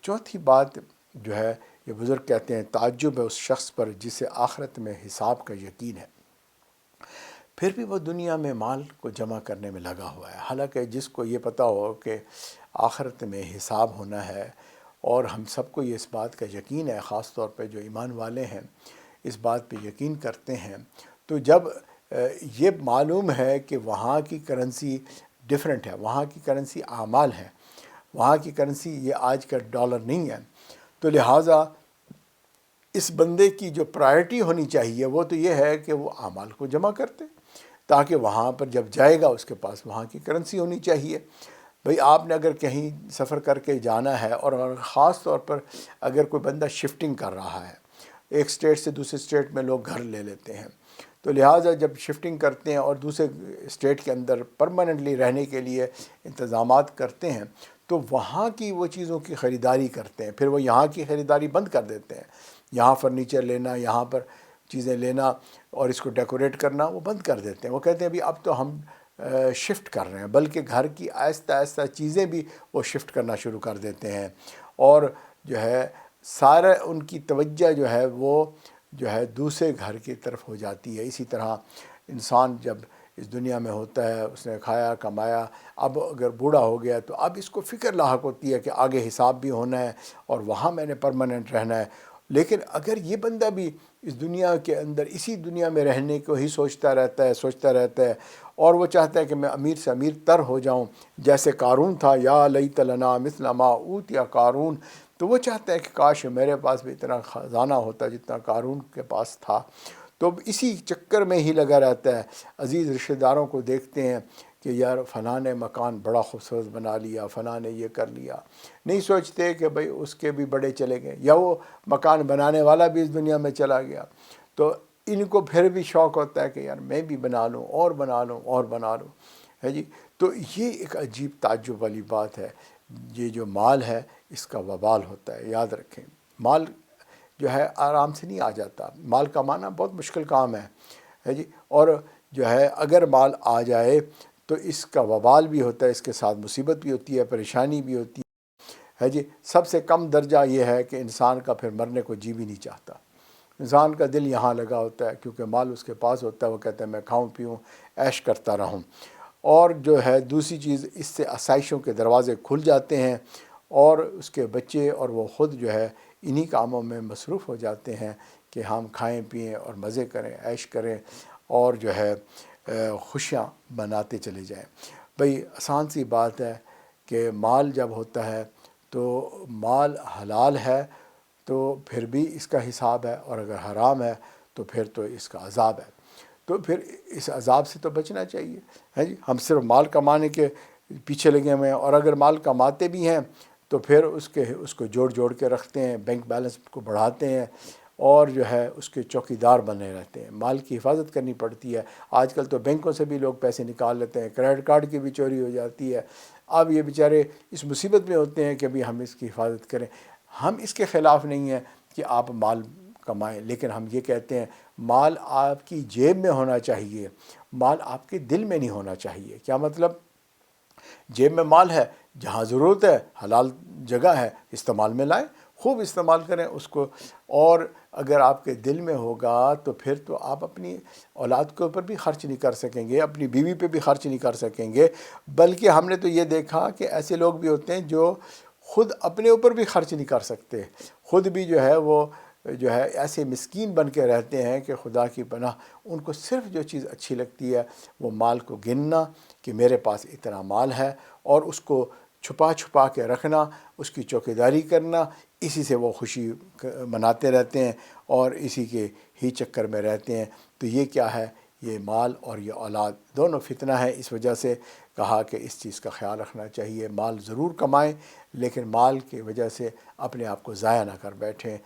چوتھی بات جو ہے یہ بزرگ کہتے ہیں تعجب ہے اس شخص پر جسے آخرت میں حساب کا یقین ہے، پھر بھی وہ دنیا میں مال کو جمع کرنے میں لگا ہوا ہے، حالانکہ جس کو یہ پتہ ہو کہ آخرت میں حساب ہونا ہے، اور ہم سب کو یہ اس بات کا یقین ہے، خاص طور پہ جو ایمان والے ہیں اس بات پہ یقین کرتے ہیں، تو جب یہ معلوم ہے کہ وہاں کی کرنسی ڈیفرنٹ ہے، وہاں کی کرنسی اعمال ہے، وہاں کی کرنسی یہ آج کا ڈالر نہیں ہے، تو لہٰذا اس بندے کی جو پرائرٹی ہونی چاہیے وہ تو یہ ہے کہ وہ اعمال کو جمع کرتے، تاکہ وہاں پر جب جائے گا اس کے پاس وہاں کی کرنسی ہونی چاہیے۔ بھئی آپ نے اگر کہیں سفر کر کے جانا ہے، اور خاص طور پر اگر کوئی بندہ شفٹنگ کر رہا ہے، ایک اسٹیٹ سے دوسرے اسٹیٹ میں لوگ گھر لے لیتے ہیں، تو لہٰذا جب شفٹنگ کرتے ہیں اور دوسرے اسٹیٹ کے اندر پرماننٹلی رہنے کے لیے انتظامات کرتے ہیں، تو وہاں کی وہ چیزوں کی خریداری کرتے ہیں، پھر وہ یہاں کی خریداری بند کر دیتے ہیں، یہاں فرنیچر لینا، یہاں پر چیزیں لینا اور اس کو ڈیکوریٹ کرنا وہ بند کر دیتے ہیں۔ وہ کہتے ہیں ابھی اب تو ہم شفٹ کر رہے ہیں، بلکہ گھر کی آہستہ آہستہ چیزیں بھی وہ شفٹ کرنا شروع کر دیتے ہیں، اور جو ہے سارا ان کی توجہ جو ہے وہ جو ہے دوسرے گھر کی طرف ہو جاتی ہے۔ اسی طرح انسان جب اس دنیا میں ہوتا ہے، اس نے کھایا کمایا، اب اگر بوڑھا ہو گیا تو اب اس کو فکر لاحق ہوتی ہے کہ آگے حساب بھی ہونا ہے اور وہاں میں نے پرماننٹ رہنا ہے۔ لیکن اگر یہ بندہ بھی اس دنیا کے اندر اسی دنیا میں رہنے کو ہی سوچتا رہتا ہے اور وہ چاہتا ہے کہ میں امیر سے امیر تر ہو جاؤں، جیسے قارون تھا، یا لیت لنا مثل ما اوتی قارون، تو وہ چاہتا ہے کہ کاش میرے پاس بھی اتنا خزانہ ہوتا جتنا قارون کے پاس تھا، تو اسی چکر میں ہی لگا رہتا ہے۔ عزیز رشتہ داروں کو دیکھتے ہیں کہ یار فلاں نے مکان بڑا خوبصورت بنا لیا، فلاں نے یہ کر لیا، نہیں سوچتے کہ بھئی اس کے بھی بڑے چلے گئے، یا وہ مکان بنانے والا بھی اس دنیا میں چلا گیا، تو ان کو پھر بھی شوق ہوتا ہے کہ یار میں بھی بنا لوں اور بنا لوں اور بنا لوں، ہے جی۔ تو یہ ایک عجیب تعجب والی بات ہے۔ یہ جو مال ہے اس کا وبال ہوتا ہے، یاد رکھیں۔ مال جو ہے آرام سے نہیں آ جاتا، مال کمانا بہت مشکل کام ہے جی، اور جو ہے اگر مال آ جائے تو اس کا وبال بھی ہوتا ہے، اس کے ساتھ مصیبت بھی ہوتی ہے، پریشانی بھی ہوتی ہے جی۔ سب سے کم درجہ یہ ہے کہ انسان کا پھر مرنے کو جی بھی نہیں چاہتا، انسان کا دل یہاں لگا ہوتا ہے، کیونکہ مال اس کے پاس ہوتا ہے، وہ کہتا ہے میں کھاؤں پیوں عیش کرتا رہوں۔ اور جو ہے دوسری چیز، اس سے آسائشوں کے دروازے کھل جاتے ہیں، اور اس کے بچے اور وہ خود جو ہے انہی کاموں میں مصروف ہو جاتے ہیں کہ ہم کھائیں پئیں اور مزے کریں، عیش کریں، اور جو ہے خوشیاں مناتے چلے جائیں۔ بھئی آسان سی بات ہے کہ مال جب ہوتا ہے تو مال حلال ہے تو پھر بھی اس کا حساب ہے، اور اگر حرام ہے تو پھر تو اس کا عذاب ہے، تو پھر اس عذاب سے تو بچنا چاہیے، ہے جی۔ ہم صرف مال کمانے کے پیچھے لگے ہوئے ہیں، اور اگر مال کماتے بھی ہیں تو پھر اس کو جوڑ کے رکھتے ہیں، بینک بیلنس کو بڑھاتے ہیں، اور جو ہے اس کے چوکیدار بنے رہتے ہیں۔ مال کی حفاظت کرنی پڑتی ہے۔ آج کل تو بینکوں سے بھی لوگ پیسے نکال لیتے ہیں، کریڈٹ کارڈ کی بھی چوری ہو جاتی ہے۔ اب یہ بیچارے اس مصیبت میں ہوتے ہیں کہ ابھی ہم اس کی حفاظت کریں۔ ہم اس کے خلاف نہیں ہیں کہ آپ مال کمائیں، لیکن ہم یہ کہتے ہیں مال آپ کی جیب میں ہونا چاہیے، مال آپ کے دل میں نہیں ہونا چاہیے۔ کیا مطلب؟ جیب میں مال ہے، جہاں ضرورت ہے، حلال جگہ ہے، استعمال میں لائیں، خوب استعمال کریں اس کو، اور اگر آپ کے دل میں ہوگا تو پھر تو آپ اپنی اولاد کے اوپر بھی خرچ نہیں کر سکیں گے، اپنی بیوی پہ بھی خرچ نہیں کر سکیں گے، بلکہ ہم نے تو یہ دیکھا کہ ایسے لوگ بھی ہوتے ہیں جو خود اپنے اوپر بھی خرچ نہیں کر سکتے، خود بھی جو ہے وہ جو ہے ایسے مسکین بن کے رہتے ہیں کہ خدا کی پناہ، ان کو صرف جو چیز اچھی لگتی ہے وہ مال کو گننا کہ میرے پاس اتنا مال ہے، اور اس کو چھپا کے رکھنا، اس کی چوکیداری کرنا، اسی سے وہ خوشی مناتے رہتے ہیں اور اسی کے ہی چکر میں رہتے ہیں۔ تو یہ کیا ہے؟ یہ مال اور یہ اولاد دونوں فتنہ ہے۔ اس وجہ سے کہا کہ اس چیز کا خیال رکھنا چاہیے، مال ضرور کمائیں لیکن مال کی وجہ سے اپنے آپ کو ضائع نہ کر بیٹھیں۔